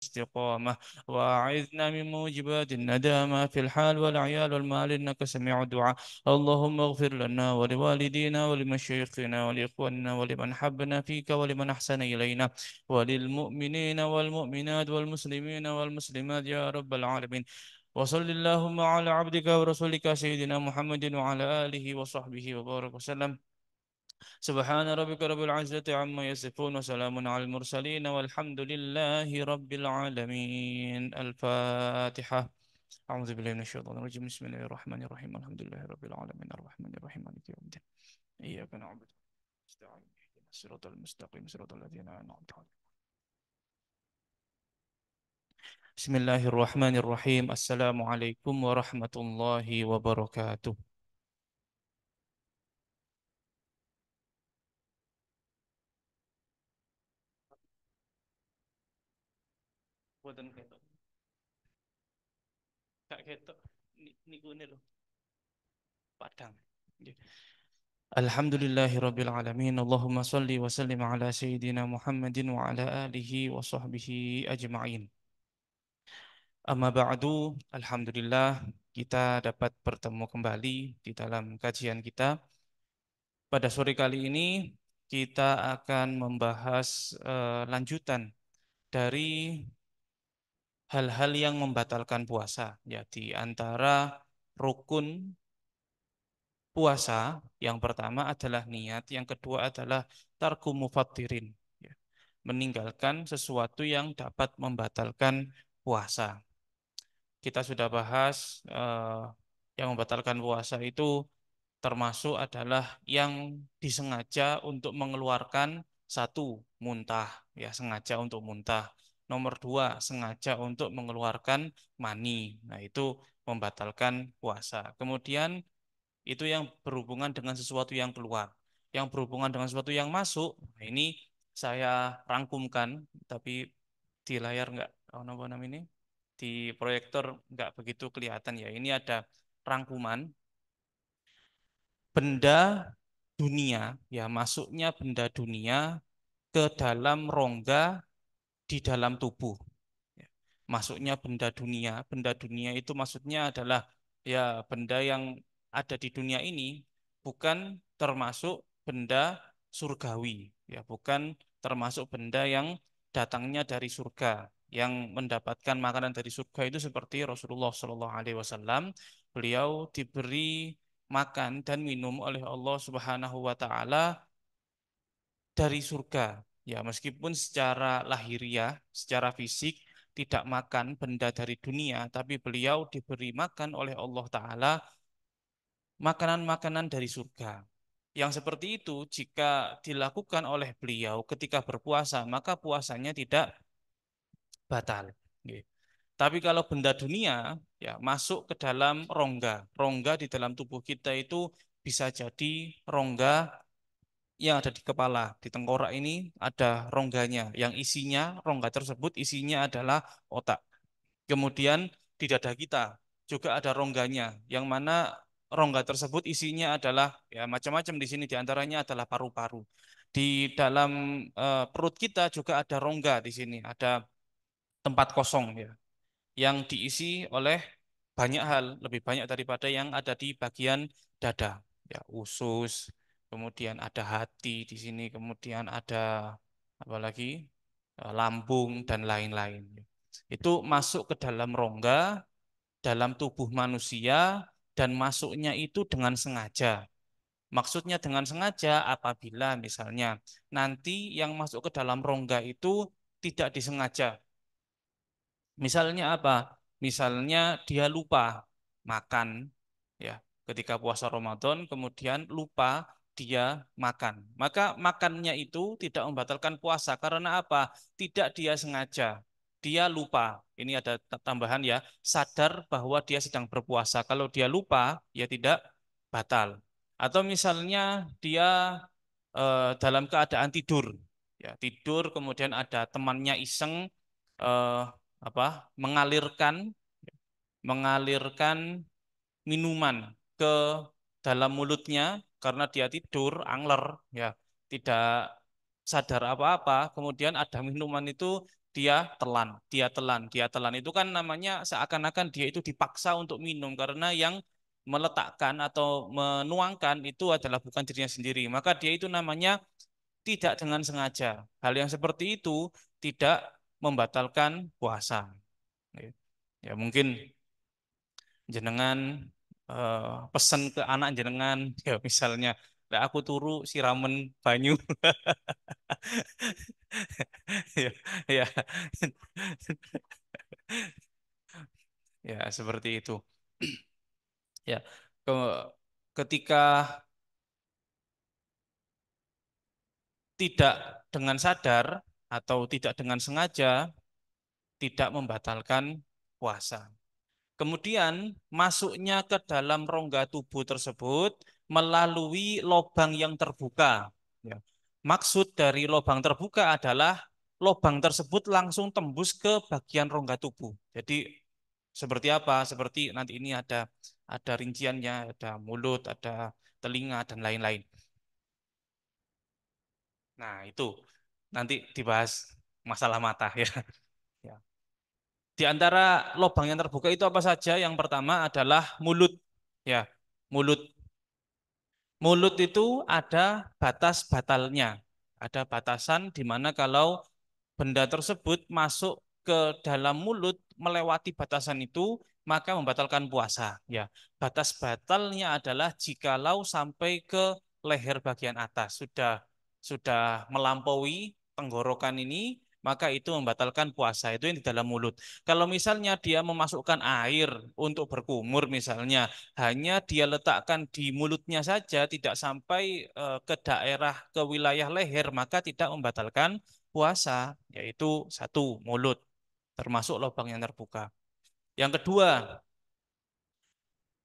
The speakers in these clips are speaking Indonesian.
الاستقامة وأعذنا من موجبات الندامة في الحال والعيال والمال إنك سميع الدعاء. اللهم اغفر لنا ولوالدينا ولمشايخنا ولإخواننا ولمن حبنا فيك ولمن أحسن إلينا وللمؤمنين والمؤمنات والمسلمين والمسلمات يا رب العالمين. وصل اللهم على عبدك ورسولك سيدنا محمد وعلى آله وصحبه وبارك وسلم. سبحان ربك رب العزة عما يصفون وسلام على المرسلين والحمد لله رب العالمين. الفاتحة. أعوذ بالله من الشيطان الرجيم. بسم الله الرحمن الرحيم. الحمد لله رب العالمين الرحمن الرحيم مالك يوم الدين. إياك نعبد ونستعين اهدنا الصراط المستقيم صراط الذين أنعمت عليهم. بسم الله الرحمن الرحيم. السلام عليكم ورحمة الله وبركاته. Boten ketok. Kak ketok niku lho Padang. Nggih. Alhamdulillahi Rabbil Alamin. Allahumma salli wa sallim ala Sayyidina Muhammadin wa ala alihi wa sahbihi ajma'in. Amma ba'du, Alhamdulillah kita dapat bertemu kembali di dalam kajian kita. Pada sore kali ini kita akan membahas lanjutan dari hal-hal yang membatalkan puasa. Ya, di antara rukun puasa, yang pertama adalah niat, yang kedua adalah tarku mufattirin, ya, meninggalkan sesuatu yang dapat membatalkan puasa. Kita sudah bahas yang membatalkan puasa itu termasuk adalah yang disengaja untuk mengeluarkan satu, muntah, ya sengaja untuk muntah. Nomor dua, sengaja untuk mengeluarkan mani. Nah, itu membatalkan puasa. Kemudian itu yang berhubungan dengan sesuatu yang keluar. Yang berhubungan dengan sesuatu yang masuk, nah ini saya rangkumkan, tapi di layar nggak, apa namanya ini, di proyektor nggak begitu kelihatan ya. Ini ada rangkuman benda dunia, ya masuknya benda dunia ke dalam rongga di dalam tubuh. Ya. Masuknya benda dunia itu maksudnya adalah ya benda yang ada di dunia ini bukan termasuk benda surgawi, ya bukan termasuk benda yang datangnya dari surga, yang mendapatkan makanan dari surga itu seperti Rasulullah Shallallahu Alaihi Wasallam, beliau diberi makan dan minum oleh Allah Subhanahu Wa Taala dari surga. Ya, meskipun secara lahiriah, secara fisik tidak makan benda dari dunia, tapi beliau diberi makan oleh Allah Ta'ala makanan-makanan dari surga. Yang seperti itu, jika dilakukan oleh beliau ketika berpuasa, maka puasanya tidak batal. Nggih. Tapi kalau benda dunia ya masuk ke dalam rongga, rongga di dalam tubuh kita itu bisa jadi rongga yang ada di kepala, di tengkorak ini ada rongganya, yang isinya, rongga tersebut isinya adalah otak. Kemudian di dada kita juga ada rongganya, yang mana rongga tersebut isinya adalah ya macam-macam di sini, diantaranya adalah paru-paru. Di dalam perut kita juga ada rongga di sini, ada tempat kosong ya, yang diisi oleh banyak hal, lebih banyak daripada yang ada di bagian dada. Ya, usus, kemudian ada hati di sini, kemudian ada apa lagi? Lambung dan lain-lain. Itu masuk ke dalam rongga dalam tubuh manusia dan masuknya itu dengan sengaja. Maksudnya dengan sengaja apabila misalnya nanti yang masuk ke dalam rongga itu tidak disengaja. Misalnya apa? Misalnya dia lupa makan ya ketika puasa Ramadan kemudian lupa dia makan. Maka makannya itu tidak membatalkan puasa karena apa? Tidak dia sengaja. Dia lupa. Ini ada tambahan ya, sadar bahwa dia sedang berpuasa. Kalau dia lupa, ya tidak batal. Atau misalnya dia dalam keadaan tidur. Ya, tidur kemudian ada temannya iseng eh, apa mengalirkan mengalirkan minuman ke dalam mulutnya karena dia tidur angler ya tidak sadar apa-apa kemudian ada minuman itu dia telan. Itu kan namanya seakan-akan dia itu dipaksa untuk minum karena yang meletakkan atau menuangkan itu adalah bukan dirinya sendiri. Maka dia itu namanya tidak dengan sengaja. Hal yang seperti itu tidak membatalkan puasa. Ya mungkin jenengan pesen ke anak jenengan ya misalnya, "Lah aku turu siramen banyu." Ya, ya, ya seperti itu. Ya, ke- ketika tidak dengan sadar atau tidak dengan sengaja, tidak membatalkan puasa. Kemudian masuknya ke dalam rongga tubuh tersebut melalui lubang yang terbuka. Ya. Maksud dari lubang terbuka adalah lubang tersebut langsung tembus ke bagian rongga tubuh. Jadi seperti apa? Seperti nanti ini ada rinciannya, ada mulut, ada telinga dan lain-lain. Nah, itu nanti dibahas masalah mata ya. Ya. Di antara lubang yang terbuka itu apa saja? Yang pertama adalah mulut. Ya, mulut. Mulut itu ada batas batalnya. Ada batasan di mana kalau benda tersebut masuk ke dalam mulut melewati batasan itu maka membatalkan puasa. Ya, batas batalnya adalah jikalau sampai ke leher bagian atas sudah melampaui tenggorokan ini maka itu membatalkan puasa itu yang di dalam mulut. Kalau misalnya dia memasukkan air untuk berkumur misalnya hanya dia letakkan di mulutnya saja tidak sampai ke daerah ke wilayah leher maka tidak membatalkan puasa, yaitu satu, mulut, termasuk lubang yang terbuka. Yang kedua,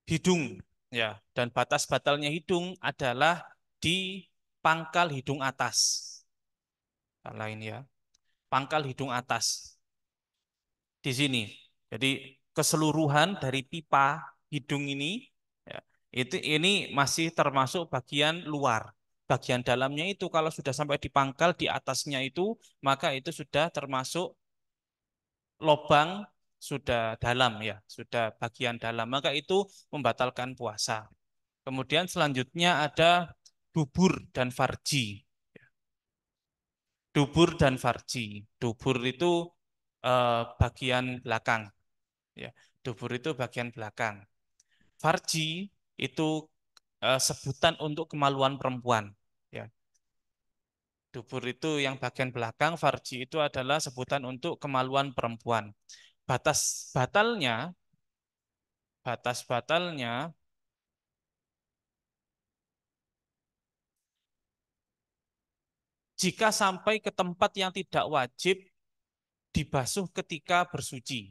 hidung, ya, dan batas batalnya hidung adalah di pangkal hidung atas. Lain ya, pangkal hidung atas di sini. Jadi keseluruhan dari pipa hidung ini, ya, itu ini masih termasuk bagian luar. Bagian dalamnya itu kalau sudah sampai di pangkal di atasnya itu, maka itu sudah termasuk lobang sudah dalam ya, sudah bagian dalam, maka itu membatalkan puasa. Kemudian selanjutnya ada dubur dan farji. Dubur dan farji. Dubur itu bagian belakang ya. Dubur itu bagian belakang. Farji itu sebutan untuk kemaluan perempuan ya. Dubur itu yang bagian belakang, farji itu adalah sebutan untuk kemaluan perempuan. Batas batalnya batas batalnya jika sampai ke tempat yang tidak wajib dibasuh ketika bersuci.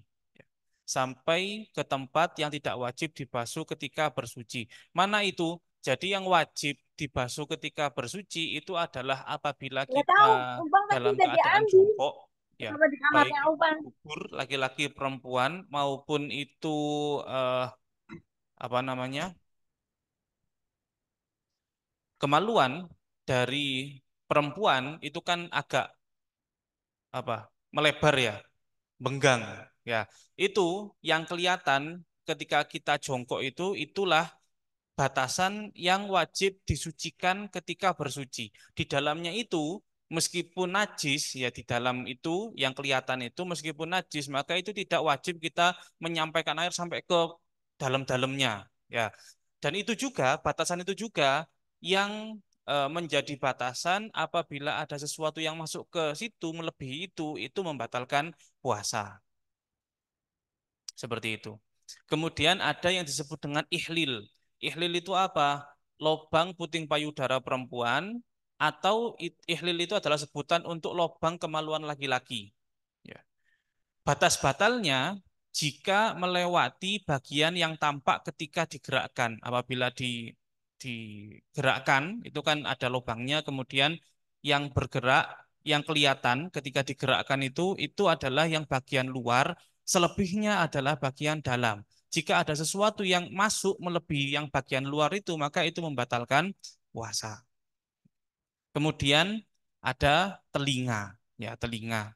Sampai ke tempat yang tidak wajib dibasuh ketika bersuci. Mana itu? Jadi yang wajib dibasuh ketika bersuci itu adalah apabila Nggak tahu, kita Ubang tadi dalam udah keadaan diambil. jongkok, ya, Apa di baik kamarnya itu Ubang? gugur laki-laki perempuan maupun itu eh, apa namanya kemaluan dari perempuan itu kan agak apa melebar ya, benggang ya. Itu yang kelihatan ketika kita jongkok itu itulah batasan yang wajib disucikan ketika bersuci. Di dalamnya itu meskipun najis ya di dalam itu yang kelihatan itu meskipun najis maka itu tidak wajib kita menyampaikan air sampai ke dalam-dalamnya ya. Dan itu juga batasan itu juga yang menjadi batasan apabila ada sesuatu yang masuk ke situ melebihi itu membatalkan puasa. Seperti itu. Kemudian ada yang disebut dengan ihlil. Ihlil itu apa? Lobang puting payudara perempuan atau ihlil itu adalah sebutan untuk lobang kemaluan laki-laki. Ya. Batas batalnya jika melewati bagian yang tampak ketika digerakkan. Apabila digerakkan, itu kan ada lubangnya, kemudian yang bergerak, yang kelihatan ketika digerakkan itu adalah yang bagian luar, selebihnya adalah bagian dalam. Jika ada sesuatu yang masuk melebihi yang bagian luar itu, maka itu membatalkan puasa. Kemudian ada telinga, ya telinga.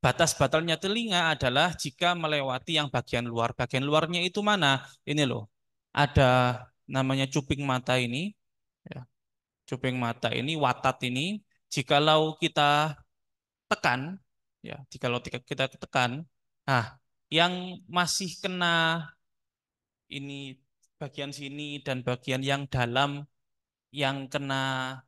Batas batalnya telinga adalah jika melewati yang bagian luar. Bagian luarnya itu mana? Ini loh. Ada namanya cuping mata ini, ya. Cuping mata ini, watat ini. Jikalau kita tekan, ya, jikalau kita tekan, nah, yang masih kena ini bagian sini dan bagian yang dalam yang kena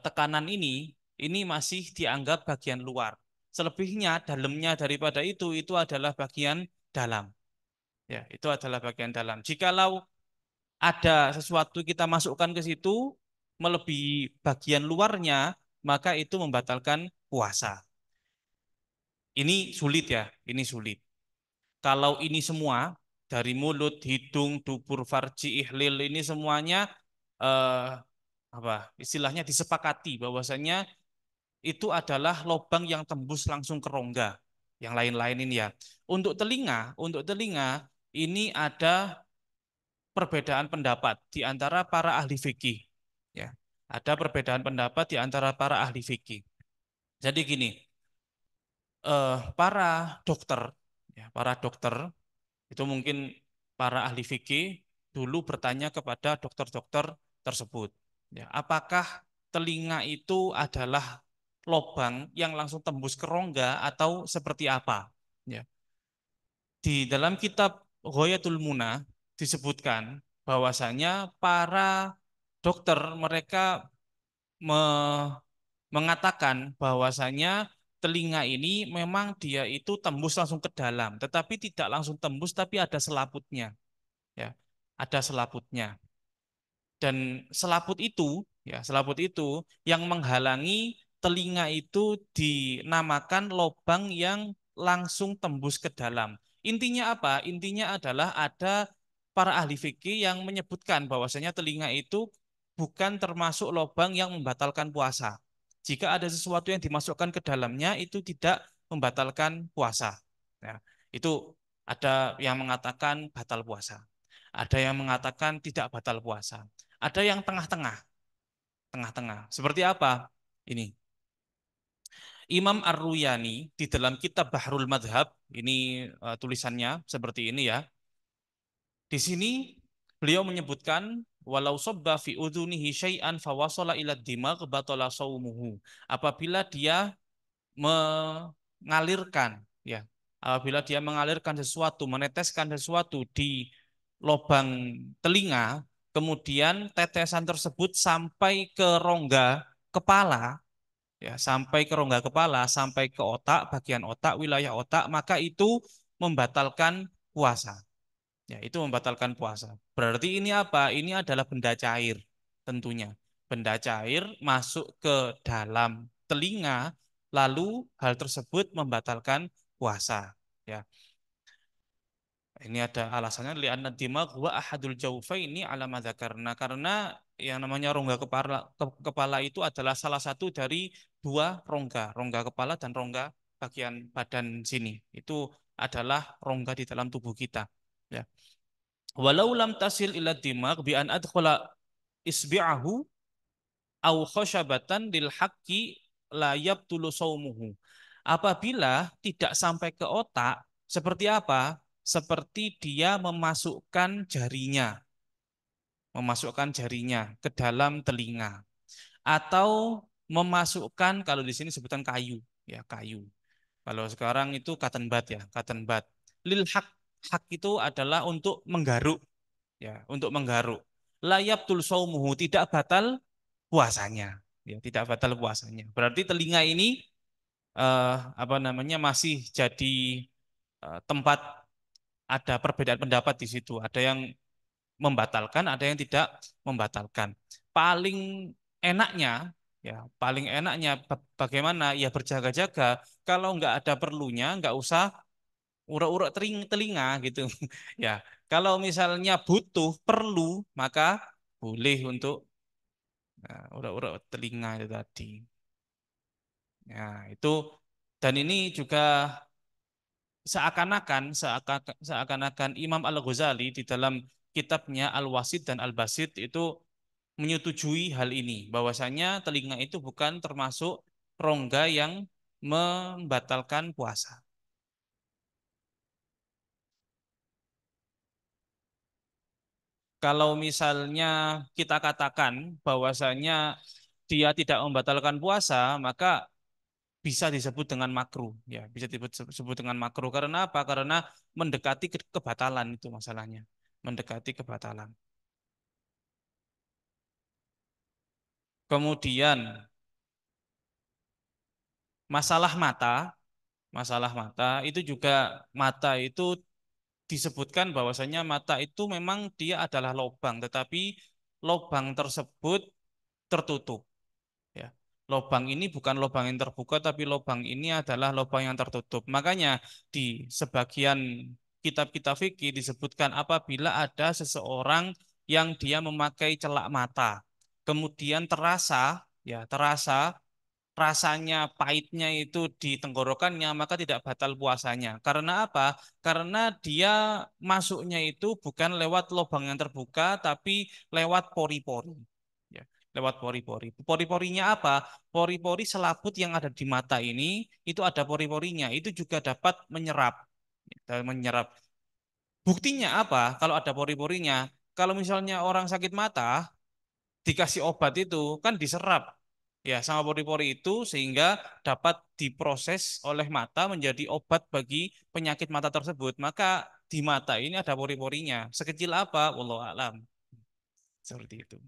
tekanan ini masih dianggap bagian luar. Selebihnya, dalamnya daripada itu adalah bagian dalam. Ya, itu adalah bagian dalam. Jikalau ada sesuatu kita masukkan ke situ melebihi bagian luarnya, maka itu membatalkan puasa. Ini sulit ya, ini sulit. Kalau ini semua dari mulut, hidung, dubur, farji, ihlil ini semuanya eh, apa? Istilahnya disepakati bahwasanya itu adalah lubang yang tembus langsung ke rongga. Yang lain-lain ini ya. Untuk telinga ini ada perbedaan pendapat di antara para ahli fikih. Ya, ada perbedaan pendapat di antara para ahli fikih. Jadi gini, para dokter, ya, para dokter itu mungkin para ahli fikih dulu bertanya kepada dokter-dokter tersebut, ya, apakah telinga itu adalah lubang yang langsung tembus ke rongga atau seperti apa? Ya. Di dalam kitab Ghayatul Muna disebutkan bahwasanya para dokter mereka me- mengatakan bahwasanya telinga ini memang dia itu tembus langsung ke dalam, tetapi tidak langsung tembus tapi ada selaputnya, ya. Ada selaputnya. Dan selaput itu yang menghalangi telinga itu dinamakan lubang yang langsung tembus ke dalam. Intinya apa? Intinya adalah ada para ahli fikih yang menyebutkan bahwasanya telinga itu bukan termasuk lubang yang membatalkan puasa. Jika ada sesuatu yang dimasukkan ke dalamnya itu tidak membatalkan puasa. Ya, itu ada yang mengatakan batal puasa. Ada yang mengatakan tidak batal puasa. Ada yang tengah-tengah, tengah-tengah. Seperti apa? Ini Imam Ar-Ruyani di dalam kitab Bahrul Madhab, ini tulisannya seperti ini ya. Di sini beliau menyebutkan walau sabba fi udhunihi syai'an fawasala ila dimagh batala saumuhu. Apabila dia mengalirkan, ya, apabila dia mengalirkan sesuatu, meneteskan sesuatu di lubang telinga, kemudian tetesan tersebut sampai ke rongga kepala, ya, sampai ke rongga kepala, sampai ke otak, bagian otak, wilayah otak, maka itu membatalkan puasa. Ya, itu membatalkan puasa. Berarti ini apa? Ini adalah benda cair tentunya. Benda cair masuk ke dalam telinga, lalu hal tersebut membatalkan puasa. Ya, ini ada alasannya li'anna dimagh wa ahadul jaufaini ala ma dzakarna, karena yang namanya rongga kepala itu adalah salah satu dari dua rongga, rongga kepala dan rongga bagian badan sini. Itu adalah rongga di dalam tubuh kita. Ya. Walau lam tasil ila dimagh bi an adkhala isbi'ahu au khasyabatan lil haqqi la yabtulu saumuhu. Apabila tidak sampai ke otak, seperti apa? Seperti dia memasukkan jarinya ke dalam telinga, atau memasukkan, kalau di sini sebutan kayu, ya, kayu. Kalau sekarang itu cotton bud, ya, cotton bud. Lil hak, hak itu adalah untuk menggaruk, ya, untuk menggaruk. Layab tul saumuhu, tidak batal puasanya, ya, tidak batal puasanya. Berarti telinga ini apa namanya masih jadi tempat ada perbedaan pendapat di situ. Ada yang membatalkan, ada yang tidak membatalkan. Paling enaknya, ya, paling enaknya bagaimana? Ya berjaga-jaga. Kalau nggak ada perlunya, nggak usah urak-urak telinga gitu. Ya, kalau misalnya butuh, perlu, maka boleh untuk urak-urak telinga itu tadi. Ya, itu, dan ini juga seakan-akan Imam Al-Ghazali di dalam kitabnya Al-Wasid dan Al-Basid itu menyetujui hal ini, bahwasanya telinga itu bukan termasuk rongga yang membatalkan puasa. Kalau misalnya kita katakan bahwasanya dia tidak membatalkan puasa, maka bisa disebut dengan makruh, ya bisa disebut dengan makruh. Karena apa? Karena mendekati kebatalan itu masalahnya, mendekati kebatalan. Kemudian masalah mata, masalah mata itu juga mata itu disebutkan bahwasanya mata itu memang dia adalah lubang, tetapi lubang tersebut tertutup. Ya. Lubang ini bukan lubang yang terbuka, tapi lubang ini adalah lubang yang tertutup. Makanya di sebagian kitab-kitab fikih disebutkan apabila ada seseorang yang dia memakai celak mata, kemudian terasa, ya terasa rasanya pahitnya itu di tenggorokannya, maka tidak batal puasanya. Karena apa? Karena dia masuknya itu bukan lewat lubang yang terbuka, tapi lewat pori-pori. Ya, lewat pori-pori. Pori-porinya apa? Pori-pori selaput yang ada di mata ini, itu ada pori-porinya. Itu juga dapat menyerap. Menyerap. Buktinya apa? Kalau ada pori-porinya, kalau misalnya orang sakit mata, dikasih obat itu kan diserap ya sama pori-pori itu sehingga dapat diproses oleh mata menjadi obat bagi penyakit mata tersebut. Maka di mata ini ada pori-porinya. Sekecil apa? Wallahu alam. Seperti itu.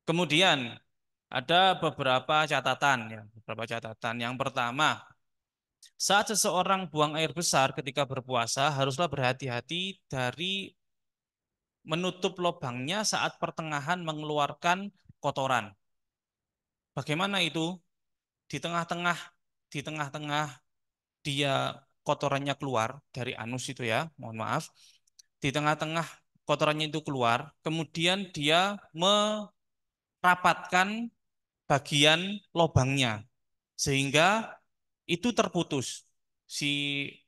Kemudian ada beberapa catatan ya, beberapa catatan. Yang pertama, saat seseorang buang air besar ketika berpuasa, haruslah berhati-hati dari menutup lubangnya saat pertengahan mengeluarkan kotoran. Bagaimana itu? Di tengah-tengah di tengah-tengah dia kotorannya keluar dari anus itu ya, mohon maaf. Di tengah-tengah kotorannya itu keluar, kemudian dia merapatkan bagian lubangnya sehingga itu terputus. Si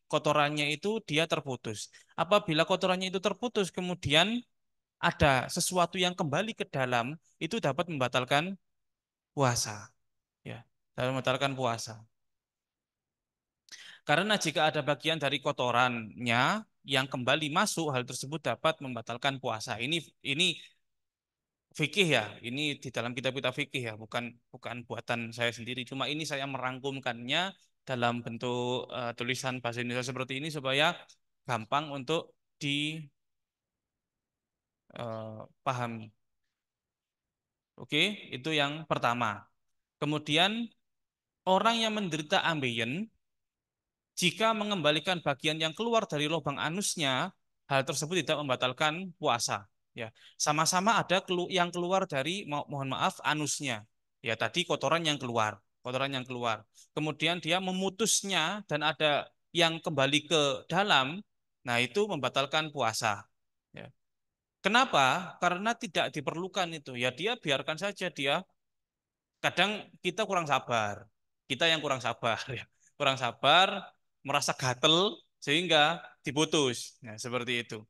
kotorannya itu dia terputus. Apabila kotorannya itu terputus, kemudian ada sesuatu yang kembali ke dalam, itu dapat membatalkan puasa. Ya, dapat membatalkan puasa. Karena jika ada bagian dari kotorannya yang kembali masuk, hal tersebut dapat membatalkan puasa. Ini fikih ya, ini di dalam kitab-kitab fikih ya, bukan bukan buatan saya sendiri. Cuma ini saya merangkumkannya dalam bentuk tulisan bahasa Indonesia seperti ini supaya gampang untuk dipahami. Oke, itu yang pertama. Kemudian orang yang menderita ambeien jika mengembalikan bagian yang keluar dari lubang anusnya, hal tersebut tidak membatalkan puasa. Ya, sama-sama ada yang keluar dari mohon maaf anusnya. Ya, tadi kotoran yang keluar. Kemudian dia memutusnya dan ada yang kembali ke dalam. Nah, itu membatalkan puasa. Ya. Kenapa? Karena tidak diperlukan itu. Ya, dia biarkan saja dia kadang kita kurang sabar. Kita yang kurang sabar ya. Kurang sabar, merasa gatel sehingga diputus. Nah, seperti itu.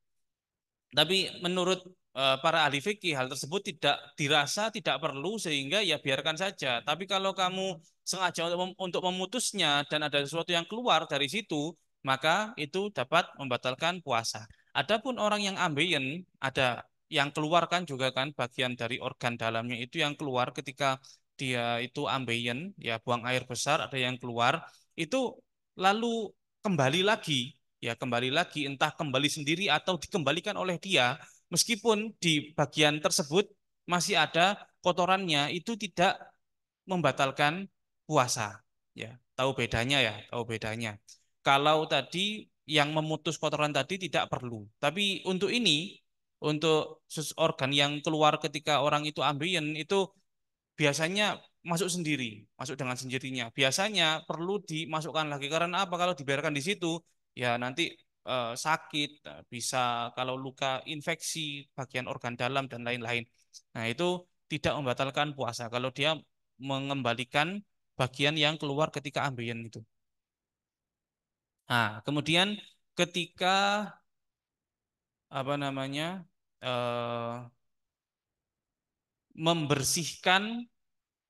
Tapi menurut para ahli fikih hal tersebut tidak dirasa tidak perlu sehingga ya biarkan saja. Tapi kalau kamu sengaja untuk memutusnya dan ada sesuatu yang keluar dari situ, maka itu dapat membatalkan puasa. Adapun orang yang ambeien ada yang keluarkan juga kan bagian dari organ dalamnya itu yang keluar ketika dia itu ambeien ya buang air besar ada yang keluar itu lalu kembali lagi ya kembali lagi entah kembali sendiri atau dikembalikan oleh dia meskipun di bagian tersebut masih ada kotorannya itu tidak membatalkan puasa ya tahu bedanya kalau tadi yang memutus kotoran tadi tidak perlu tapi untuk ini untuk organ yang keluar ketika orang itu ambien itu biasanya masuk sendiri, masuk dengan sendirinya. Biasanya perlu dimasukkan lagi karena apa? Kalau dibiarkan di situ, ya nanti sakit, bisa kalau luka infeksi bagian organ dalam dan lain-lain. Nah, itu tidak membatalkan puasa kalau dia mengembalikan bagian yang keluar ketika ambeien itu. Nah, kemudian ketika apa namanya? eh membersihkan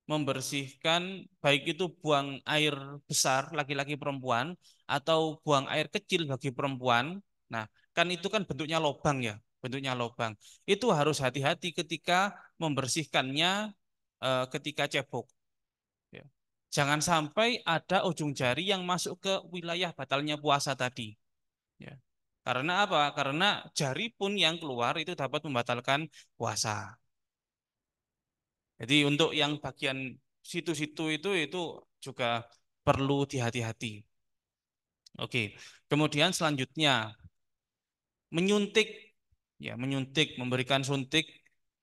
membersihkan baik itu buang air besar laki-laki perempuan atau buang air kecil bagi perempuan. Nah, kan itu kan bentuknya lobang ya, bentuknya lobang. Itu harus hati-hati ketika membersihkannya ketika cebok. Ya. Jangan sampai ada ujung jari yang masuk ke wilayah batalnya puasa tadi. Ya. Karena apa? Karena jari pun yang keluar itu dapat membatalkan puasa. Jadi untuk yang bagian situ-situ itu juga perlu dihati-hati. Oke. Kemudian selanjutnya menyuntik menyuntik, memberikan suntik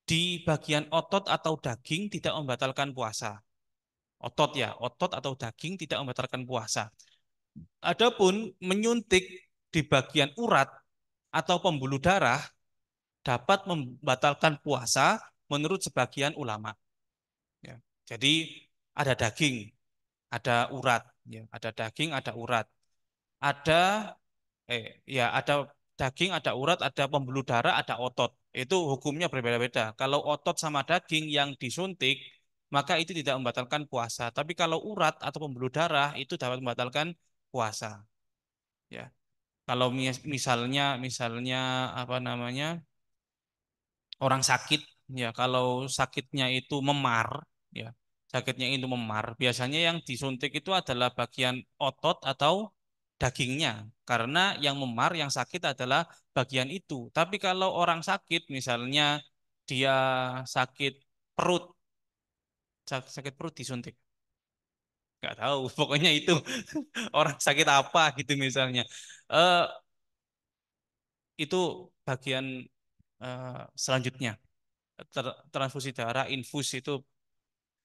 di bagian otot atau daging tidak membatalkan puasa. Otot ya, otot atau daging tidak membatalkan puasa. Adapun menyuntik di bagian urat atau pembuluh darah dapat membatalkan puasa menurut sebagian ulama. Ya. Jadi ada daging, ada urat, ya, ada daging, ada urat, ada ada daging, ada urat, ada pembuluh darah, ada otot. Itu hukumnya berbeda-beda. Kalau otot sama daging yang disuntik, maka itu tidak membatalkan puasa. Tapi kalau urat atau pembuluh darah itu dapat membatalkan puasa. Ya, kalau misalnya apa namanya orang sakit, ya kalau sakitnya itu memar, ya sakitnya itu memar, biasanya yang disuntik itu adalah bagian otot atau dagingnya, karena yang memar, yang sakit adalah bagian itu. Tapi kalau orang sakit, misalnya dia sakit perut, sakit perut disuntik, nggak tahu, pokoknya itu orang sakit apa gitu misalnya. Eh, itu bagian selanjutnya. Transfusi darah, infus itu.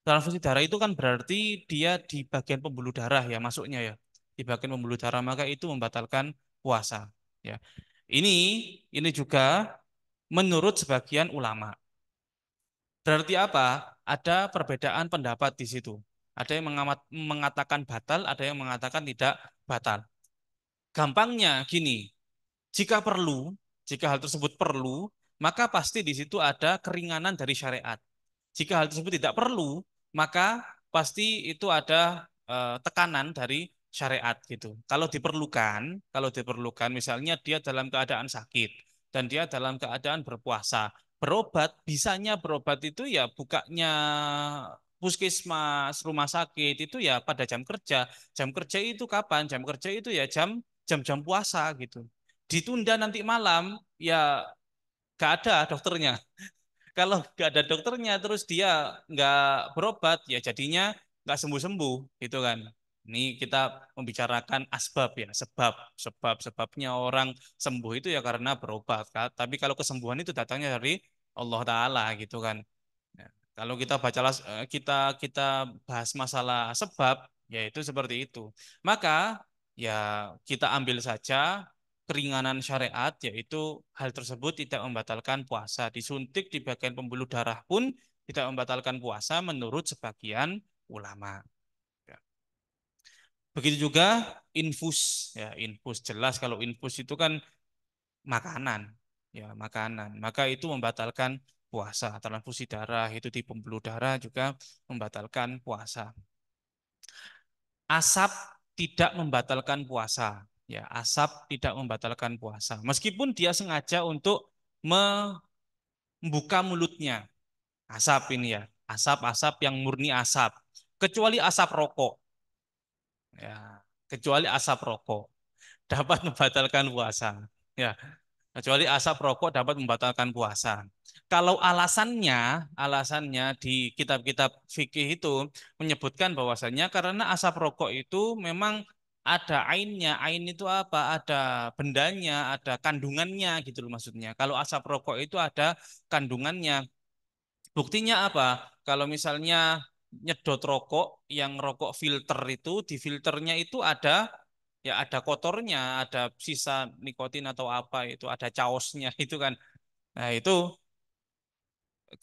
Transfusi darah itu kan berarti dia di bagian pembuluh darah ya masuknya ya. Di bagian pembuluh darah maka itu membatalkan puasa ya. Ini ini juga menurut sebagian ulama. Berarti apa? Ada perbedaan pendapat di situ. Ada yang mengatakan batal, ada yang mengatakan tidak batal. Gampangnya gini, jika perlu, jika hal tersebut perlu, maka pasti di situ ada keringanan dari syariat. Jika hal tersebut tidak perlu, maka pasti itu ada tekanan dari syariat gitu. Kalau diperlukan, misalnya dia dalam keadaan sakit dan dia dalam keadaan berpuasa, bisanya berobat itu ya bukanya puskesmas, rumah sakit itu ya pada jam kerja. Jam kerja itu kapan? Jam kerja itu ya jam-jam puasa gitu. Ditunda nanti malam, ya gak ada dokternya. Kalau nggak ada dokternya terus dia nggak berobat ya jadinya nggak sembuh-sembuh gitu kan. Ini kita membicarakan asbab ya, sebabnya orang sembuh itu ya karena berobat kan. Tapi kalau kesembuhan itu datangnya dari Allah Taala gitu kan. Ya, kalau kita kita bahas masalah sebab, yaitu seperti itu. Maka ya kita ambil saja keringanan syariat, yaitu hal tersebut tidak membatalkan puasa. Disuntik di bagian pembuluh darah pun tidak membatalkan puasa menurut sebagian ulama. Ya. Begitu juga infus, ya infus jelas kalau infus itu kan makanan, ya makanan. Maka itu membatalkan puasa. Transfusi darah itu di pembuluh darah juga membatalkan puasa. Asap tidak membatalkan puasa. Ya, asap tidak membatalkan puasa. Meskipun dia sengaja untuk membuka mulutnya. Asap ini ya, asap-asap yang murni asap. Kecuali asap rokok. Ya, kecuali asap rokok dapat membatalkan puasa. Ya, kecuali asap rokok dapat membatalkan puasa. Kalau alasannya di kitab-kitab fikih itu menyebutkan bahwasanya karena asap rokok itu memang ada ainnya, ain itu apa? Ada bendanya, ada kandungannya gitu loh maksudnya. Kalau asap rokok itu ada kandungannya. Buktinya apa? Kalau misalnya nyedot rokok, yang rokok filter itu, di filternya itu ada kotornya, ada sisa nikotin atau apa itu, ada caosnya itu kan. Nah, itu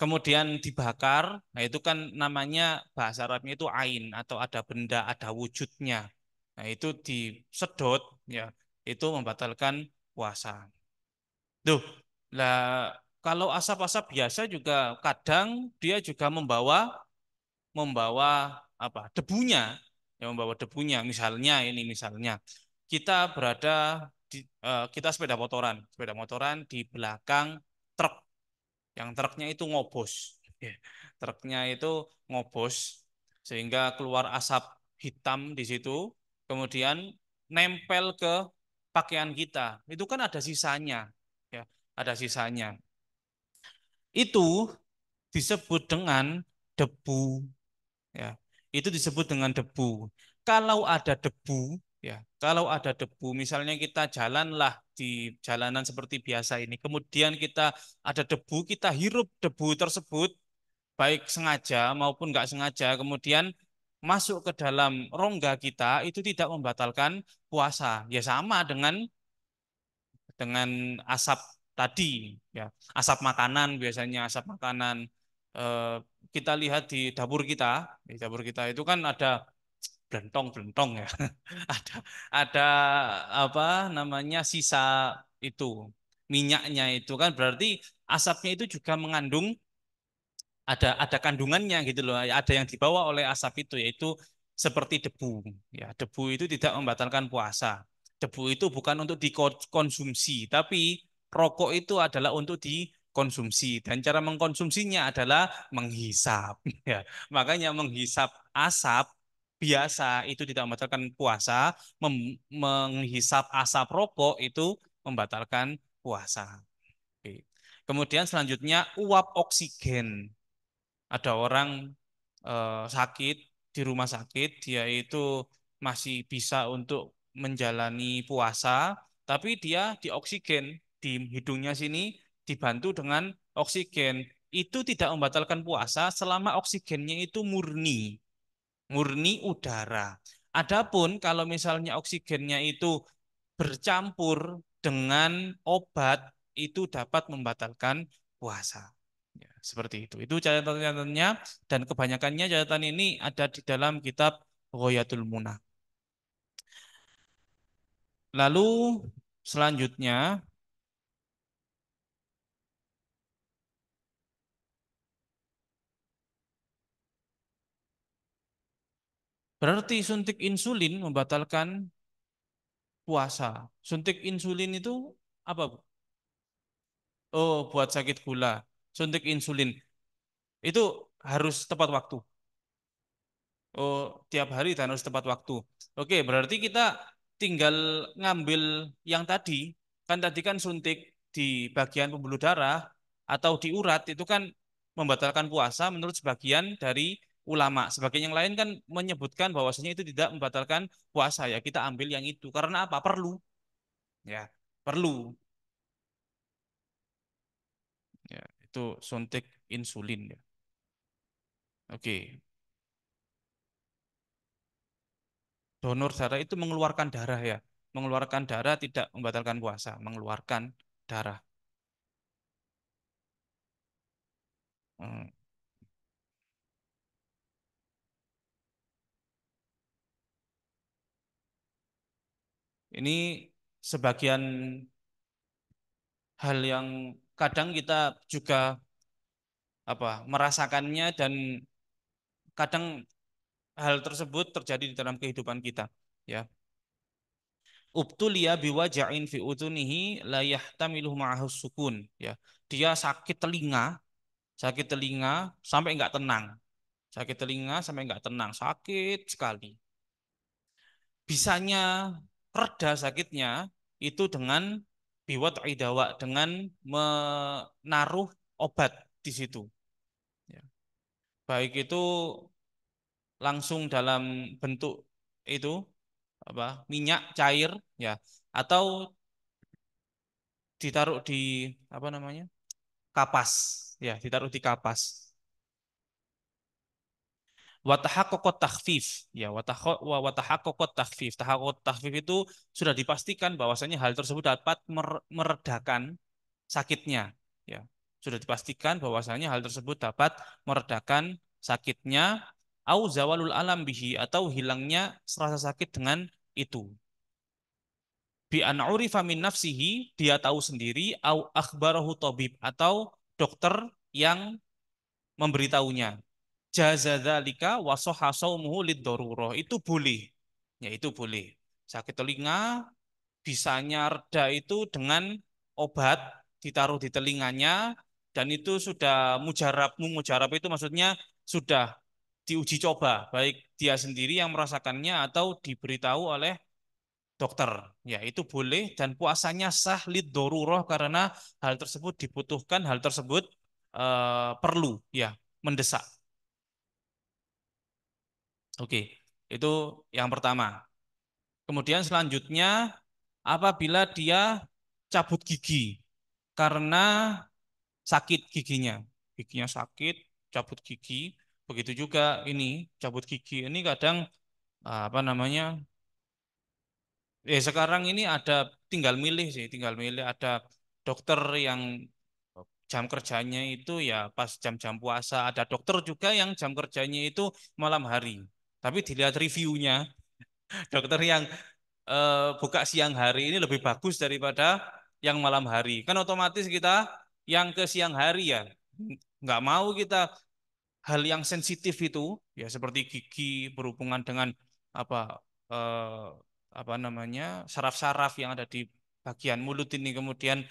kemudian dibakar, nah itu kan namanya bahasa Arabnya itu ain atau ada benda, ada wujudnya. Nah, itu disedot ya, itu membatalkan puasa. Duh, lah Kalau asap-asap biasa juga kadang dia juga membawa membawa apa? Debunya. Ya membawa debunya. Misalnya kita berada kita sepeda motoran di belakang truk. Yang truknya itu ngobos. Ya, truknya itu ngobos sehingga keluar asap hitam di situ, kemudian nempel ke pakaian kita. Itu kan ada sisanya, ya, ada sisanya. Itu disebut dengan debu, ya. Itu disebut dengan debu. Kalau ada debu, ya, kalau ada debu, misalnya kita jalanlah di jalanan seperti biasa ini, kemudian kita ada debu, kita hirup debu tersebut, baik sengaja maupun nggak sengaja, kemudian masuk ke dalam rongga kita, itu tidak membatalkan puasa. Ya sama dengan asap tadi, ya, asap makanan, biasanya asap makanan. Eh, kita lihat di dapur kita itu kan ada blentong-blentong ya, ada ada apa namanya sisa itu minyaknya, itu kan berarti asapnya itu juga mengandung ada kandungannya gitu loh, ada yang dibawa oleh asap itu, yaitu seperti debu. Ya, debu itu tidak membatalkan puasa. Debu itu bukan untuk dikonsumsi, tapi rokok itu adalah untuk dikonsumsi, dan cara mengkonsumsinya adalah menghisap. Ya, makanya menghisap asap biasa itu tidak membatalkan puasa, menghisap asap rokok itu membatalkan puasa. Oke. Kemudian selanjutnya uap oksigen. Ada orang sakit di rumah sakit, dia itu masih bisa untuk menjalani puasa, tapi dia di oksigen di hidungnya sini, dibantu dengan oksigen. Itu tidak membatalkan puasa selama oksigennya itu murni, murni udara. Adapun kalau misalnya oksigennya itu bercampur dengan obat, itu dapat membatalkan puasa. Ya, seperti itu. Itu catatan-catatannya, dan kebanyakannya catatan ini ada di dalam kitab Ghayatul Munah. Lalu selanjutnya, berarti suntik insulin membatalkan puasa. Suntik insulin itu apa, Bu? Oh, buat sakit gula. Suntik insulin itu harus tepat waktu. Oh, tiap hari dan harus tepat waktu. Oke, berarti kita tinggal ngambil yang tadi. Kan tadi kan suntik di bagian pembuluh darah atau di urat itu kan membatalkan puasa menurut sebagian dari ulama. Sebagian yang lain kan menyebutkan bahwasanya itu tidak membatalkan puasa, ya. Kita ambil yang itu. Karena apa? Perlu, ya. Perlu. Ya, itu suntik insulin, ya. Oke. Donor darah itu mengeluarkan darah, ya. Mengeluarkan darah tidak membatalkan puasa, mengeluarkan darah. Hmm. Ini sebagian hal yang kadang kita juga merasakannya, dan kadang hal tersebut terjadi di dalam kehidupan kita, ya. Ubtuliya biwaja'in fi udhunihi la yahtamilu ma'ahus sukun, ya. Dia sakit telinga sampai nggak tenang. Sakit telinga sampai nggak tenang, sakit sekali. Bisanya reda sakitnya itu dengan biwat idawa, dengan menaruh obat di situ, ya. Baik itu langsung dalam bentuk itu minyak cair, ya, atau ditaruh di apa namanya, kapas, ya, ditaruh di kapas. Watahaqqaqat takhfif, ya, watahaqqaqat takhfif. Tahaqqaqat takhfif itu sudah dipastikan bahwasanya hal tersebut dapat meredakan sakitnya, ya. Sudah dipastikan bahwasanya hal tersebut dapat meredakan sakitnya, au zawalul alam bihi, atau hilangnya rasa sakit dengan itu. Bi an urifa min nafsihi, dia tahu sendiri, au akhbarahu tabib, atau dokter yang memberitahunya. Jazadzalika wa sahha shaumuhu lid-darurah. Itu boleh. Ya, itu boleh. Sakit telinga bisanya reda itu dengan obat ditaruh di telinganya, dan itu sudah mujarab. Mujarab itu maksudnya sudah diuji coba, baik dia sendiri yang merasakannya atau diberitahu oleh dokter. Ya, itu boleh dan puasanya sah lid doruroh karena hal tersebut dibutuhkan, hal tersebut perlu, ya, mendesak. Oke, itu yang pertama. Kemudian selanjutnya apabila dia cabut gigi karena sakit giginya, giginya sakit, cabut gigi. Begitu juga ini cabut gigi ini kadang apa namanya? Sekarang ini ada tinggal milih sih, tinggal milih ada dokter yang jam kerjanya itu ya pas jam-jam puasa, ada dokter juga yang jam kerjanya itu malam hari. Tapi dilihat reviewnya, dokter yang buka siang hari ini lebih bagus daripada yang malam hari. Kan otomatis kita yang ke siang hari ya nggak mau kita hal yang sensitif itu ya seperti gigi berhubungan dengan apa eh, apa namanya saraf-saraf yang ada di bagian mulut ini kemudian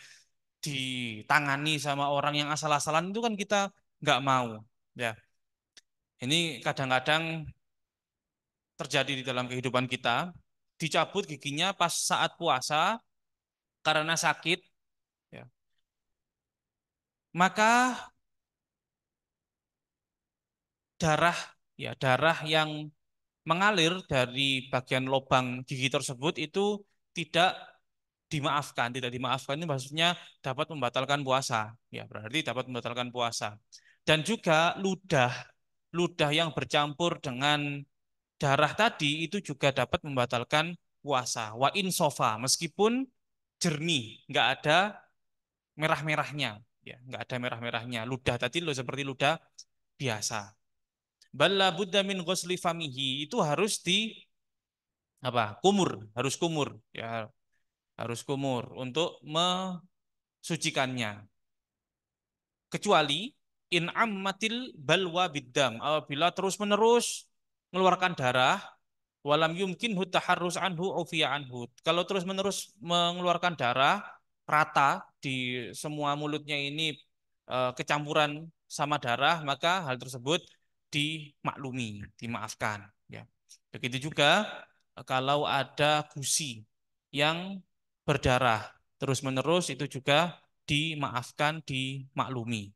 ditangani sama orang yang asal-asalan itu kan kita nggak mau ya. Ini kadang-kadang terjadi di dalam kehidupan kita, dicabut giginya pas saat puasa karena sakit ya. Maka darah darah yang mengalir dari bagian lubang gigi tersebut itu tidak dimaafkan. Tidak dimaafkan ini maksudnya dapat membatalkan puasa. Ya, berarti dapat membatalkan puasa. Dan juga ludah yang bercampur dengan darah tadi itu juga dapat membatalkan puasa. Wa in sofa, meskipun jernih, nggak ada merah-merahnya. Ya, nggak ada merah-merahnya. Ludah tadi lo seperti ludah biasa. Balla buddha min ghusli famihi, itu harus di apa? Kumur, harus kumur. Ya, harus kumur untuk mensucikannya. Kecuali in ammatil balwa biddam, apabila terus-menerus mengeluarkan darah, walam yumkin taharrus anhu ufiya anhu. Kalau terus-menerus mengeluarkan darah rata di semua mulutnya ini kecampuran sama darah, maka hal tersebut dimaklumi, dimaafkan, ya. Begitu juga kalau ada gusi yang berdarah terus-menerus itu juga dimaafkan, dimaklumi,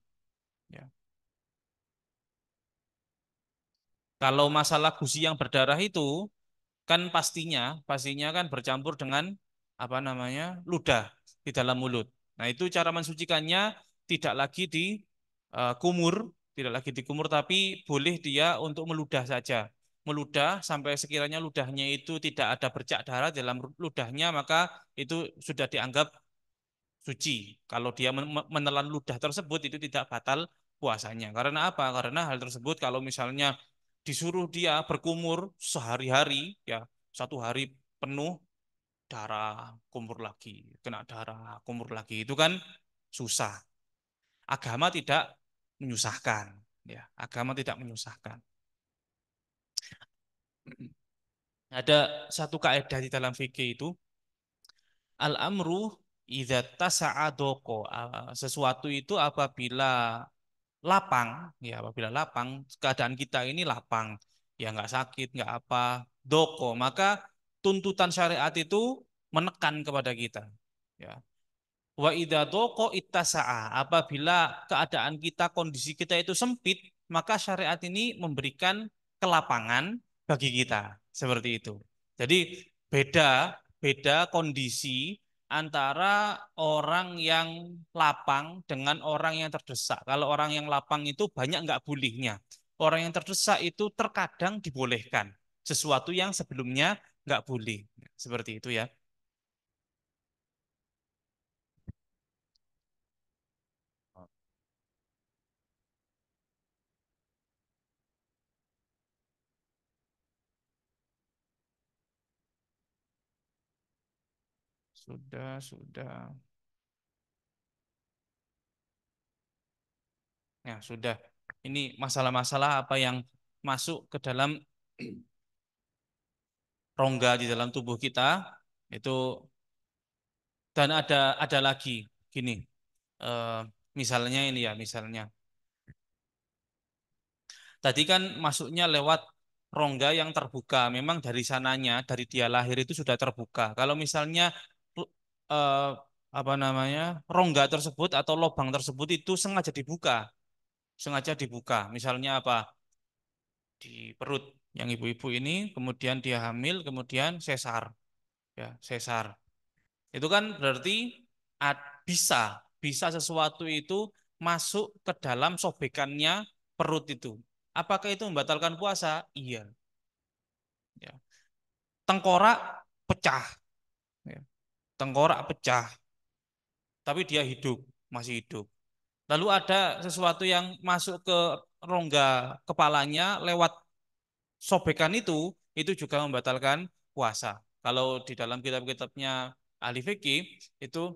ya. Kalau masalah gusi yang berdarah itu kan pastinya pastinya kan bercampur dengan apa namanya ludah di dalam mulut. Nah, itu cara mensucikannya tidak lagi di kumur, tidak lagi dikumur, tapi boleh dia untuk meludah saja. Meludah sampai sekiranya ludahnya itu tidak ada bercak darah dalam ludahnya, maka itu sudah dianggap suci. Kalau dia menelan ludah tersebut itu tidak batal puasanya. Karena apa? Karena hal tersebut kalau misalnya disuruh dia berkumur sehari-hari, ya satu hari penuh darah kumur lagi, kena darah kumur lagi, itu kan susah. Agama tidak menyusahkan, ya. Agama tidak menyusahkan. Ada satu kaidah di dalam fikih itu, al-amru idza tasa'a doko. Sesuatu itu apabila lapang, ya apabila lapang, keadaan kita ini lapang, ya nggak sakit, nggak apa, doko, maka tuntutan syariat itu menekan kepada kita. Ya. Wa idza doko ittasa'a, apabila keadaan kita, kondisi kita itu sempit, maka syariat ini memberikan kelapangan bagi kita, seperti itu. Jadi beda beda kondisi antara orang yang lapang dengan orang yang terdesak. Kalau orang yang lapang itu banyak nggak bolehnya. Orang yang terdesak itu terkadang dibolehkan. Sesuatu yang sebelumnya nggak boleh. Seperti itu, ya. sudah. Ya, sudah. Ini masalah-masalah apa yang masuk ke dalam rongga di dalam tubuh kita itu. Dan ada lagi gini, eh, misalnya ini ya, misalnya tadi kan masuknya lewat rongga yang terbuka. Memang dari sananya, dari dia lahir itu sudah terbuka. Kalau misalnya eh, apa namanya, rongga tersebut atau lubang tersebut itu sengaja dibuka. Misalnya apa? Di perut yang ibu-ibu ini, kemudian dia hamil, kemudian sesar, ya sesar. Itu kan berarti bisa bisa sesuatu itu masuk ke dalam sobekannya perut itu. Apakah itu membatalkan puasa? Iya. Ya. Tengkorak pecah, ya. Tengkorak pecah, tapi dia hidup, masih hidup. Lalu ada sesuatu yang masuk ke rongga kepalanya lewat sobekan itu juga membatalkan puasa. Kalau di dalam kitab-kitabnya ahli fikih itu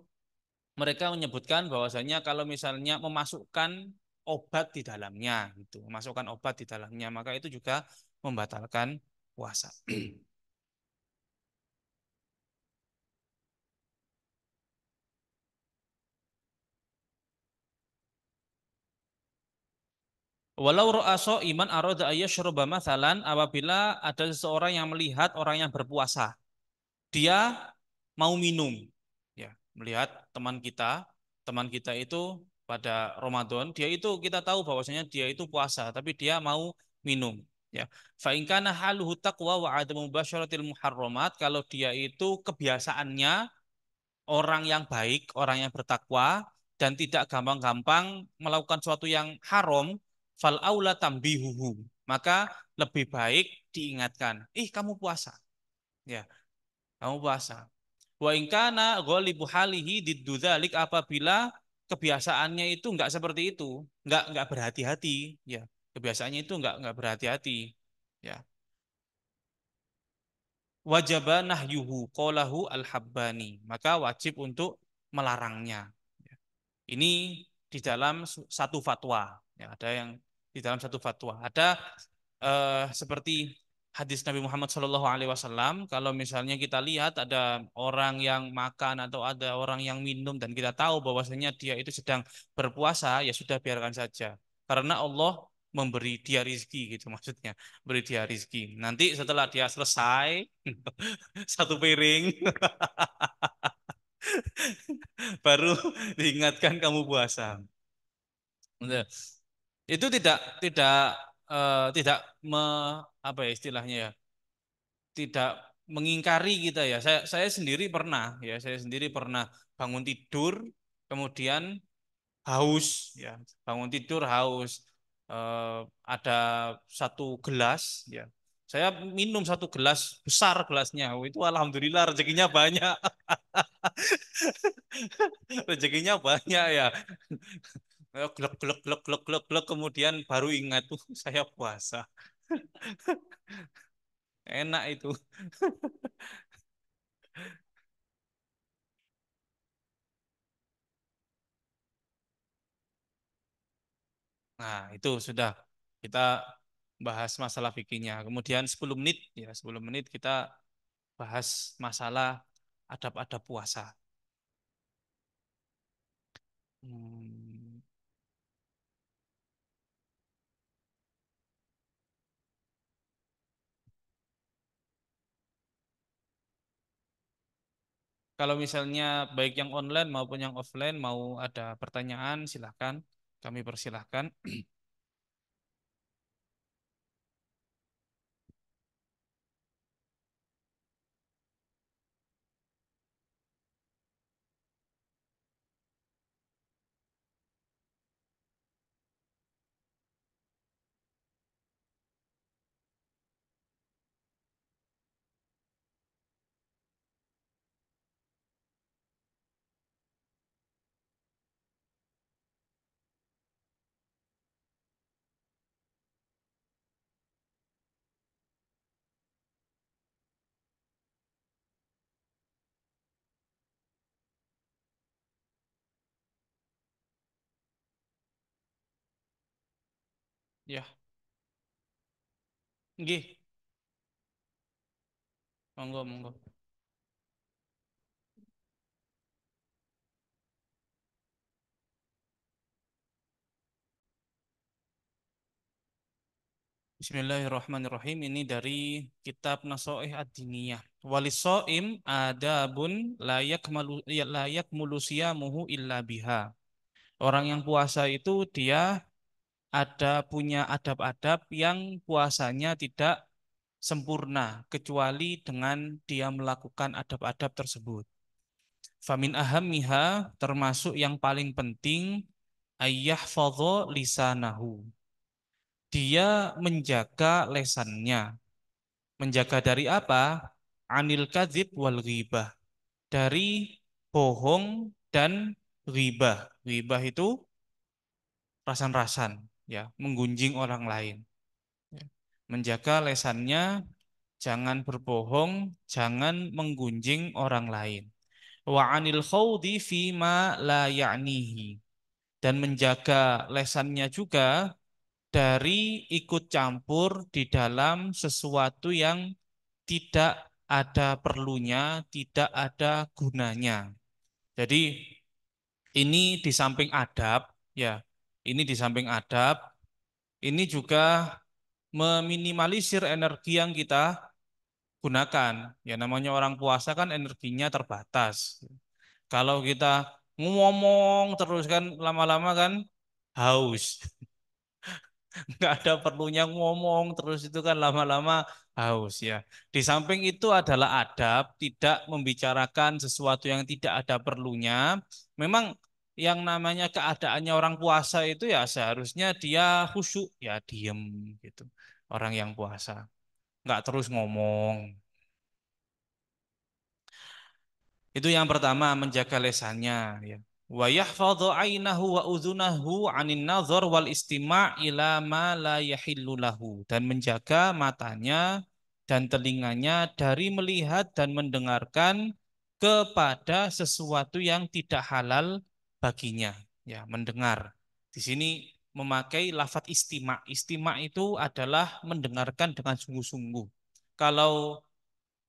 mereka menyebutkan bahwasanya kalau misalnya memasukkan obat di dalamnya gitu, memasukkan obat di dalamnya maka itu juga membatalkan puasa. Walau ra'aso iman arada ayyashruba mathalan apabila ada seseorang yang melihat orang yang berpuasa, dia mau minum, ya, melihat teman kita itu pada Ramadan, dia itu kita tahu bahwasanya dia itu puasa, tapi dia mau minum, ya. Fa in kana haluhu taqwa wa adamu mubasyaratil muharramat, kalau dia itu kebiasaannya orang yang baik, orang yang bertakwa dan tidak gampang-gampang melakukan sesuatu yang haram, fal aula tambihuhu. Maka lebih baik diingatkan, kamu puasa. Ya, kamu puasa. Wa in kana ghalibu halihi diddu dzalik, apabila kebiasaannya itu enggak seperti itu, enggak berhati-hati, ya. Kebiasaannya itu enggak berhati-hati. Ya. Wajaba nahyuhu qalahu al-Habbani, maka wajib untuk melarangnya. Ini di dalam satu fatwa. Ya, ada yang di dalam satu fatwa. Ada seperti hadis Nabi Muhammad SAW. Kalau misalnya kita lihat ada orang yang makan atau ada orang yang minum dan kita tahu bahwasanya dia itu sedang berpuasa, ya sudah biarkan saja. Karena Allah memberi dia rizki gitu maksudnya, beri dia rizki. Nanti setelah dia selesai satu piring baru diingatkan kamu puasa. Nah, itu tidak tidak apa ya istilahnya ya, tidak mengingkari kita ya. Saya sendiri pernah bangun tidur kemudian haus, ya, bangun tidur haus. Ada satu gelas, ya, saya minum satu gelas besar gelasnya. Oh, itu alhamdulillah rezekinya banyak. Rezekinya banyak ya. Glek glek glek glek glek glek, kemudian baru ingat tuh saya puasa. Enak itu. Nah, itu sudah kita bahas masalah fikihnya. Kemudian 10 menit, ya, 10 menit kita bahas masalah adab-adab puasa. Hmm, Kalau misalnya baik yang online maupun yang offline mau ada pertanyaan silahkan, kami persilahkan. Ya, nggih, monggo monggo. Bismillahirrahmanirrahim. Ini dari kitab Nasoih Ad-Diniyah. Walisoim adabun layak mulusia muhu illa biha. Orang yang puasa itu dia ada punya adab-adab yang puasanya tidak sempurna kecuali dengan dia melakukan adab-adab tersebut. Famin ahammiha termasuk yang paling penting ayyahfadho lisanahu. Dia menjaga lesannya. Menjaga dari apa? Anil kadzib wal ghibah. Dari bohong dan ghibah. Ghibah itu rasan-rasan, ya, menggunjing orang lain. Ya. Menjaga lesannya, jangan berbohong, jangan menggunjing orang lain. Wa anil khawdi fima la ya'nihi. Dan menjaga lesannya juga dari ikut campur di dalam sesuatu yang tidak ada perlunya, tidak ada gunanya. Jadi ini di samping adab, ya, ini di samping adab, ini juga meminimalisir energi yang kita gunakan. Ya namanya orang puasa kan energinya terbatas. Kalau kita ngomong terus kan lama-lama kan haus. Nggak ada perlunya ngomong terus itu kan lama-lama haus ya. Di samping itu adalah adab, tidak membicarakan sesuatu yang tidak ada perlunya. Memang yang namanya keadaannya orang puasa itu ya seharusnya dia khusyuk ya diem gitu. Orang yang puasa nggak terus ngomong. Itu yang pertama menjaga lesannya ya. Wa yahfadhu ainahu wa udhunahu 'anin nadhar wal istima' ila ma la yahillu lahu dan menjaga matanya dan telinganya dari melihat dan mendengarkan kepada sesuatu yang tidak halal baginya ya mendengar. Di sini memakai lafadz istima'. Istima' itu adalah mendengarkan dengan sungguh-sungguh. Kalau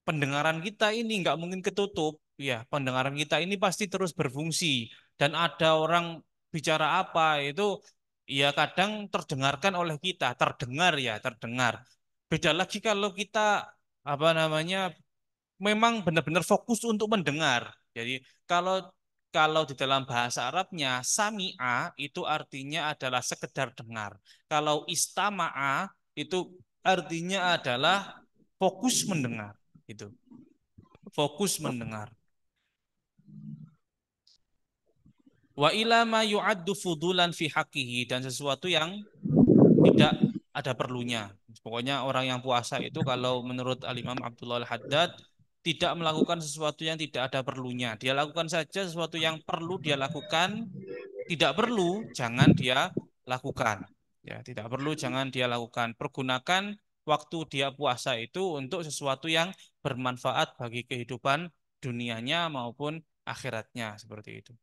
pendengaran kita ini nggak mungkin ketutup. Ya, pendengaran kita ini pasti terus berfungsi. Dan ada orang bicara apa itu ya kadang terdengarkan oleh kita, terdengar ya, terdengar. Beda lagi kalau kita apa namanya memang benar-benar fokus untuk mendengar. Jadi kalau kalau di dalam bahasa Arabnya sami'a itu artinya adalah sekedar dengar. Kalau istama'a itu artinya adalah fokus mendengar. Itu fokus mendengar. Wa ila ma yu'addu fudulan fi haqqihi dan sesuatu yang tidak ada perlunya. Pokoknya orang yang puasa itu kalau menurut Al-Imam Abdullah Al-Haddad tidak melakukan sesuatu yang tidak ada perlunya. Dia lakukan saja sesuatu yang perlu dia lakukan, tidak perlu jangan dia lakukan. Ya, tidak perlu jangan dia lakukan. Pergunakan waktu dia puasa itu untuk sesuatu yang bermanfaat bagi kehidupan dunianya maupun akhiratnya seperti itu.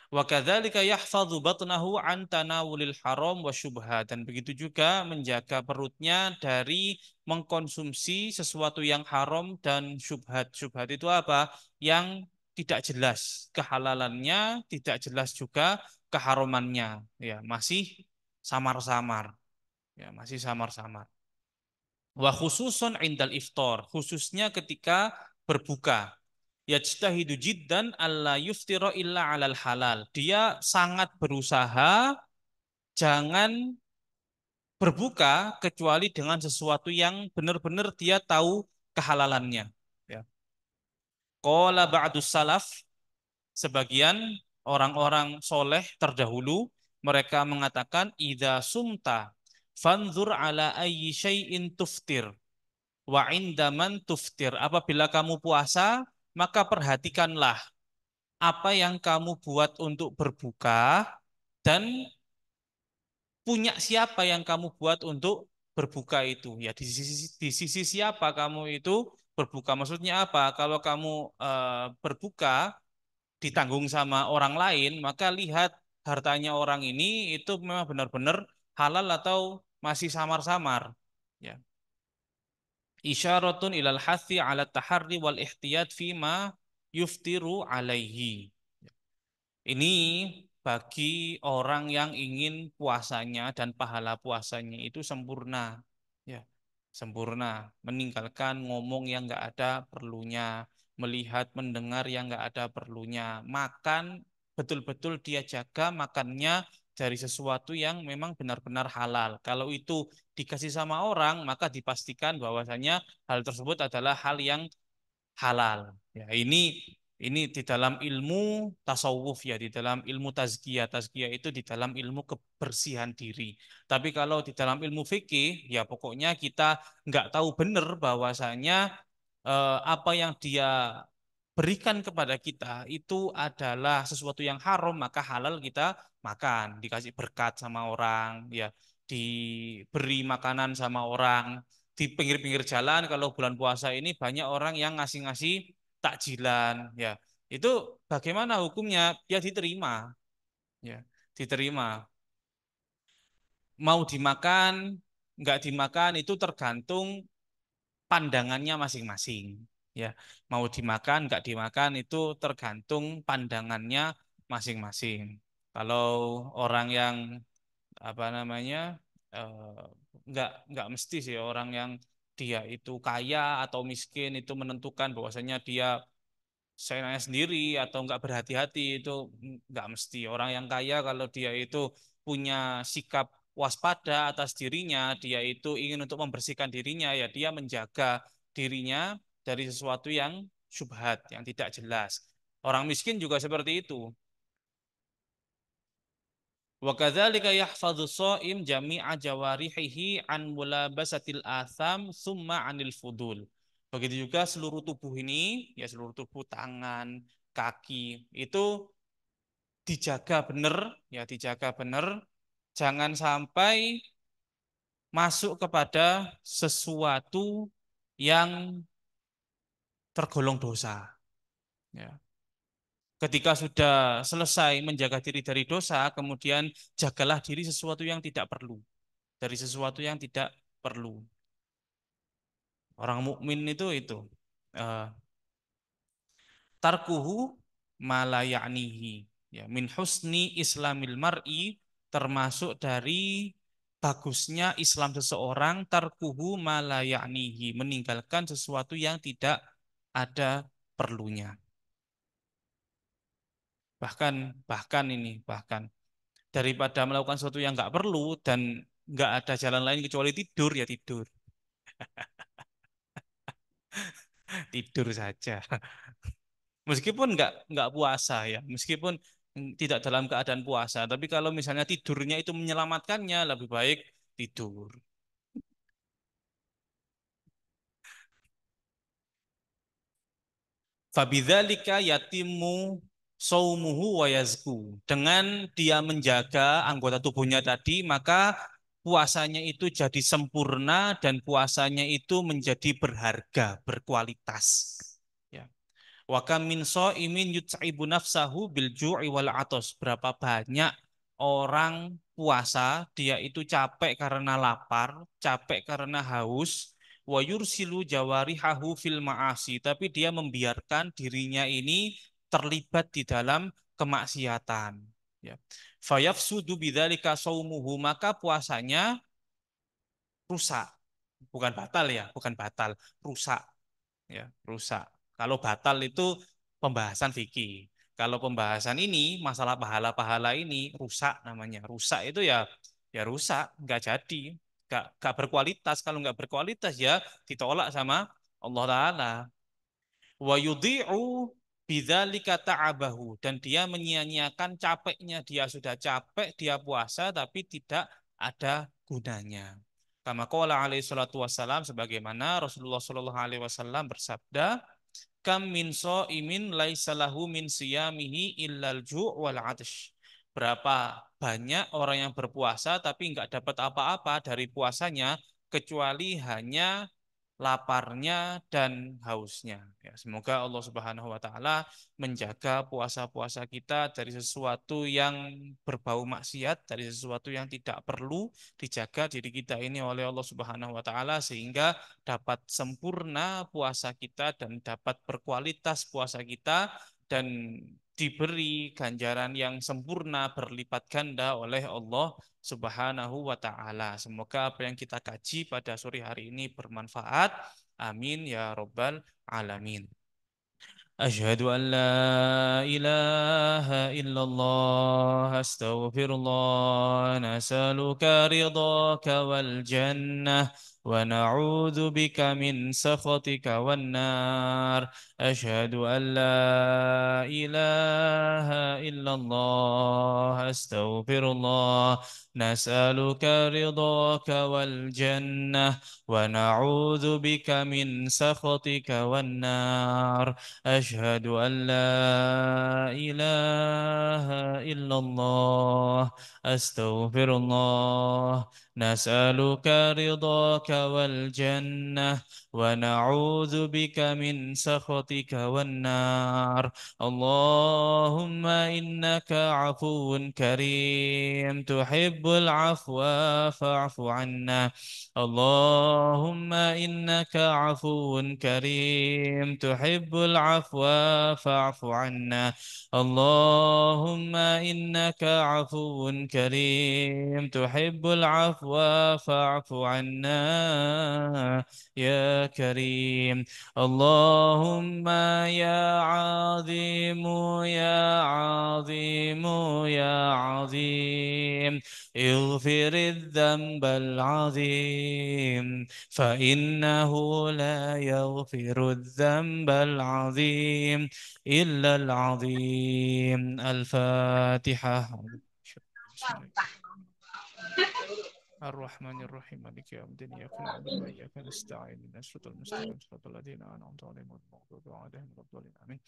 Wa kadzalika yahfadzu batnahu an tanawulil haram wa syubhat dan begitu juga menjaga perutnya dari mengkonsumsi sesuatu yang haram dan syubhat. Syubhat itu apa? Yang tidak jelas kehalalannya, tidak jelas juga keharamannya. Ya, masih samar-samar. Ya, masih samar-samar. Wa khususun indal iftar, khususnya ketika berbuka. Yajtahidu jiddan alla yuftira illa alal halal. Dia sangat berusaha jangan berbuka kecuali dengan sesuatu yang benar-benar dia tahu kehalalannya. Ya. Qala ba'dus salaf, sebagian orang-orang soleh terdahulu mereka mengatakan idza sumta fanzur ala ayyi syai'in tuftir wa indaman tuftir. Apabila kamu puasa, maka perhatikanlah apa yang kamu buat untuk berbuka dan punya siapa yang kamu buat untuk berbuka itu. Ya di sisi siapa kamu itu berbuka. Maksudnya apa? Kalau kamu berbuka ditanggung sama orang lain, maka lihat hartanya orang ini itu memang benar-benar halal atau masih samar-samar. Ya. Isyaratun ilal hathi ala taharri wal ihtiyat fima yuftiru alaihi. Ini bagi orang yang ingin puasanya dan pahala puasanya itu sempurna. Ya, sempurna. Meninggalkan ngomong yang nggak ada perlunya, melihat, mendengar yang nggak ada perlunya. Makan betul-betul dia jaga makannya dari sesuatu yang memang benar-benar halal. Kalau itu dikasih sama orang, maka dipastikan bahwasanya hal tersebut adalah hal yang halal. Ya, ini di dalam ilmu tasawuf ya, di dalam ilmu tazkiyah. Tazkiyah itu di dalam ilmu kebersihan diri. Tapi kalau di dalam ilmu fikih, ya pokoknya kita nggak tahu benar bahwasanya apa yang dia berikan kepada kita itu adalah sesuatu yang haram, maka halal kita makan, dikasih berkat sama orang, ya, diberi makanan sama orang. Di pinggir-pinggir jalan kalau bulan puasa ini banyak orang yang ngasih-ngasih takjilan, ya. Itu bagaimana hukumnya? Ya diterima, ya, diterima. Mau dimakan, nggak dimakan itu tergantung pandangannya masing-masing. Ya, mau dimakan, nggak dimakan itu tergantung pandangannya masing-masing. Kalau orang yang apa namanya eh, nggak mesti sih orang yang dia itu kaya atau miskin itu menentukan bahwasanya dia saya sendiri atau nggak berhati-hati itu nggak mesti. Orang yang kaya kalau dia itu punya sikap waspada atas dirinya, dia itu ingin untuk membersihkan dirinya, ya dia menjaga dirinya dari sesuatu yang syubhat, yang tidak jelas. Orang miskin juga seperti itu. Wa kadzalika yahfadzu shaim jami'a jawarihihi an mulabasatil atham summa anil fudul. Begitu juga seluruh tubuh ini, ya seluruh tubuh tangan, kaki itu dijaga benar, ya dijaga benar. Jangan sampai masuk kepada sesuatu yang tergolong dosa. Ya. Ketika sudah selesai menjaga diri dari dosa, kemudian jagalah diri sesuatu yang tidak perlu. Dari sesuatu yang tidak perlu. Orang mukmin itu eh, tarkuhu mala ya'nihi. Ya, min husni islamil mar'i termasuk dari bagusnya Islam seseorang tarkuhu mala ya'nihi meninggalkan sesuatu yang tidak ada perlunya. Bahkan daripada melakukan sesuatu yang nggak perlu dan nggak ada jalan lain kecuali tidur ya tidur tidur saja. Meskipun nggak puasa ya, meskipun tidak dalam keadaan puasa, tapi kalau misalnya tidurnya itu menyelamatkannya, lebih baik tidur. Fabidzalika yatimu saumuhu wa yazku. Dengan dia menjaga anggota tubuhnya tadi, maka puasanya itu jadi sempurna dan puasanya itu menjadi berharga, berkualitas. Ya. Wa kam min shaimin yut'ibu nafsahu bil ju'i wal atos. Berapa banyak orang puasa dia itu capek karena lapar, capek karena haus, wa yursilu jawarihahu fil ma'asi, tapi dia membiarkan dirinya ini terlibat di dalam kemaksiatan. Ya. Fayafsudu bidzalika shaumuhu, maka puasanya rusak. Bukan batal ya, bukan batal, rusak ya rusak. Kalau batal itu pembahasan fikih. Kalau pembahasan ini masalah pahala-pahala ini rusak namanya. Rusak itu ya ya rusak, nggak jadi, nggak berkualitas. Kalau nggak berkualitas ya ditolak sama Allah Taala. Wa yudhi'u bidzalika ta'abahu, dan dia menyia-nyiakan capeknya, dia sudah capek dia puasa tapi tidak ada gunanya. Kama qala alaihi salatu wassalam, sebagaimana Rasulullah sallallahu alaihi wasallam bersabda, kam min shaimin laisa lahu min siyamihi illal ju' wal 'atsh. Berapa banyak orang yang berpuasa tapi nggak dapat apa-apa dari puasanya kecuali hanya laparnya dan hausnya. Ya, semoga Allah Subhanahu wa taala menjaga puasa-puasa kita dari sesuatu yang berbau maksiat, dari sesuatu yang tidak perlu, dijaga diri kita ini oleh Allah Subhanahu wa taala sehingga dapat sempurna puasa kita dan dapat berkualitas puasa kita dan diberi ganjaran yang sempurna berlipat ganda oleh Allah Subhanahu wa taala. Semoga apa yang kita kaji pada sore hari ini bermanfaat. Amin ya rabbal alamin. أشهد أن لا إله إلا الله أستغفر الله نسألك رضاك والجنة ونعوذ بك من سخطك والنار أشهد أن لا إله إلا الله أستغفر الله نسألك رضاك والجنة ونعوذ بك من سخطك والنار أشهد أن لا إله إلا الله أستغفر الله نسألك رضاك والجنة ونعوذ بك من سخطك والنار اللهم إنك عفو كريم تحب العفو فاعف عنا اللهم إنك عفو كريم تحب العفو فاعف عنا اللهم إنك عفو كريم تحب العفو فاعف عنا يا كريم اللهم يا عظيم يا عظيم يا عظيم اغفر الذنب العظيم فإنه لا يغفر الذنب العظيم إلا العظيم الفاتحة بسم الله الرحمن الرحيم مالك يوم الدين إياك نعبد وإياك نستعين اهدنا الصراط المستقيم صراط الذين أنعمت عليهم غير المغضوب عليهم ولا الضالين آمين.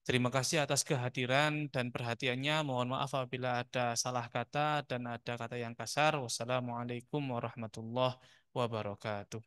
Terima kasih atas kehadiran dan perhatiannya. Mohon maaf apabila ada salah kata dan ada kata yang kasar. Wassalamualaikum warahmatullahi wabarakatuh.